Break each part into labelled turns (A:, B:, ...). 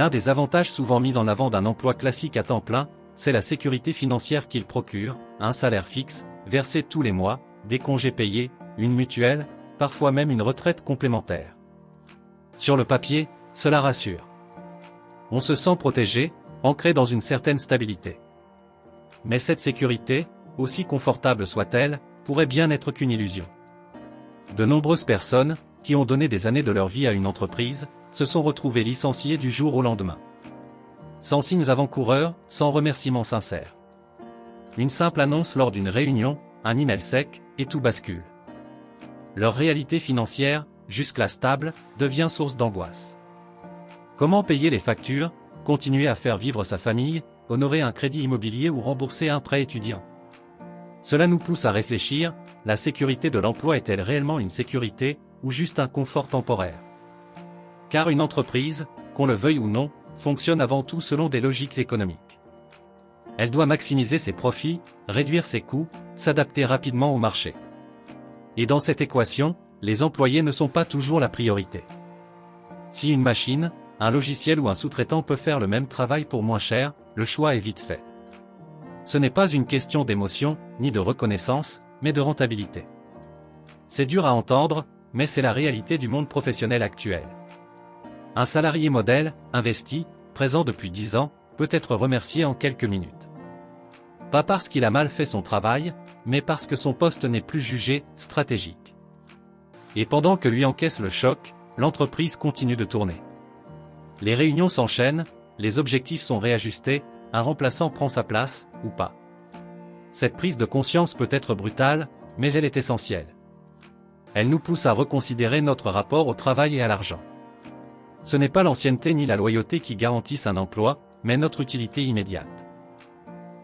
A: L'un des avantages souvent mis en avant d'un emploi classique à temps plein, c'est la sécurité financière qu'il procure, un salaire fixe, versé tous les mois, des congés payés, une mutuelle, parfois même une retraite complémentaire. Sur le papier, cela rassure. On se sent protégé, ancré dans une certaine stabilité. Mais cette sécurité, aussi confortable soit-elle, pourrait bien n'être qu'une illusion. De nombreuses personnes, qui ont donné des années de leur vie à une entreprise, se sont retrouvées licenciées du jour au lendemain. Sans signes avant-coureurs, sans remerciements sincères. Une simple annonce lors d'une réunion, un email sec, et tout bascule. Leur réalité financière, jusque-là stable, devient source d'angoisse. Comment payer les factures, continuer à faire vivre sa famille, honorer un crédit immobilier ou rembourser un prêt étudiant? Cela nous pousse à réfléchir, la sécurité de l'emploi est-elle réellement une sécurité, ou juste un confort temporaire? Car une entreprise, qu'on le veuille ou non, fonctionne avant tout selon des logiques économiques. Elle doit maximiser ses profits, réduire ses coûts, s'adapter rapidement au marché. Et dans cette équation, les employés ne sont pas toujours la priorité. Si une machine, un logiciel ou un sous-traitant peut faire le même travail pour moins cher, le choix est vite fait. Ce n'est pas une question d'émotion, ni de reconnaissance, mais de rentabilité. C'est dur à entendre, mais c'est la réalité du monde professionnel actuel. Un salarié modèle, investi, présent depuis 10 ans, peut être remercié en quelques minutes. Pas parce qu'il a mal fait son travail, mais parce que son poste n'est plus jugé stratégique. Et pendant que lui encaisse le choc, l'entreprise continue de tourner. Les réunions s'enchaînent, les objectifs sont réajustés, un remplaçant prend sa place, ou pas. Cette prise de conscience peut être brutale, mais elle est essentielle. Elle nous pousse à reconsidérer notre rapport au travail et à l'argent. Ce n'est pas l'ancienneté ni la loyauté qui garantissent un emploi, mais notre utilité immédiate.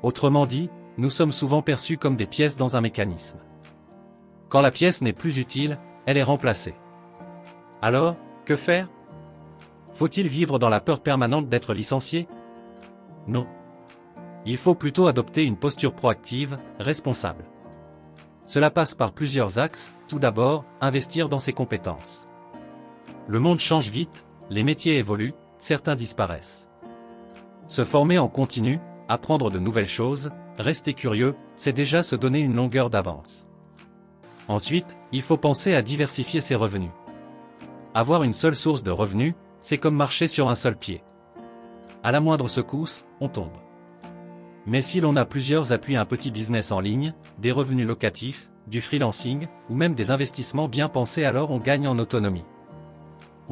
A: Autrement dit, nous sommes souvent perçus comme des pièces dans un mécanisme. Quand la pièce n'est plus utile, elle est remplacée. Alors, que faire? Faut-il vivre dans la peur permanente d'être licencié? Non. Il faut plutôt adopter une posture proactive, responsable. Cela passe par plusieurs axes. Tout d'abord, investir dans ses compétences. Le monde change vite, les métiers évoluent, certains disparaissent. Se former en continu, apprendre de nouvelles choses, rester curieux, c'est déjà se donner une longueur d'avance. Ensuite, il faut penser à diversifier ses revenus. Avoir une seule source de revenus, c'est comme marcher sur un seul pied. À la moindre secousse, on tombe. Mais si l'on a plusieurs appuis, un petit business en ligne, des revenus locatifs, du freelancing, ou même des investissements bien pensés, alors on gagne en autonomie.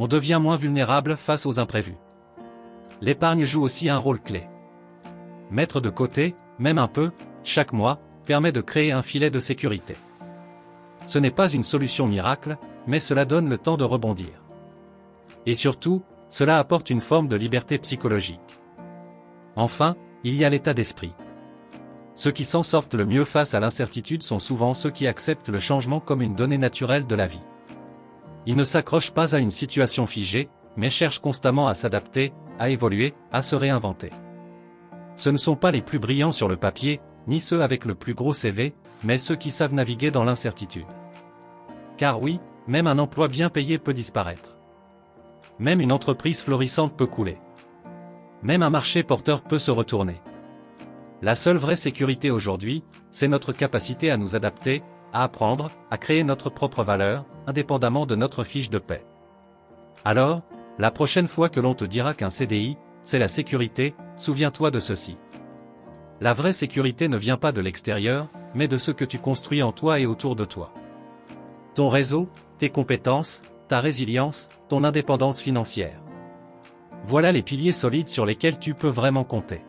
A: On devient moins vulnérable face aux imprévus. L'épargne joue aussi un rôle clé. Mettre de côté, même un peu, chaque mois, permet de créer un filet de sécurité. Ce n'est pas une solution miracle, mais cela donne le temps de rebondir. Et surtout, cela apporte une forme de liberté psychologique. Enfin, il y a l'état d'esprit. Ceux qui s'en sortent le mieux face à l'incertitude sont souvent ceux qui acceptent le changement comme une donnée naturelle de la vie. Ils ne s'accrochent pas à une situation figée, mais cherchent constamment à s'adapter, à évoluer, à se réinventer. Ce ne sont pas les plus brillants sur le papier, ni ceux avec le plus gros CV, mais ceux qui savent naviguer dans l'incertitude. Car oui, même un emploi bien payé peut disparaître. Même une entreprise florissante peut couler. Même un marché porteur peut se retourner. La seule vraie sécurité aujourd'hui, c'est notre capacité à nous adapter, à apprendre, à créer notre propre valeur, indépendamment de notre fiche de paie. Alors, la prochaine fois que l'on te dira qu'un CDI, c'est la sécurité, souviens-toi de ceci. La vraie sécurité ne vient pas de l'extérieur, mais de ce que tu construis en toi et autour de toi. Ton réseau, tes compétences, ta résilience, ton indépendance financière. Voilà les piliers solides sur lesquels tu peux vraiment compter.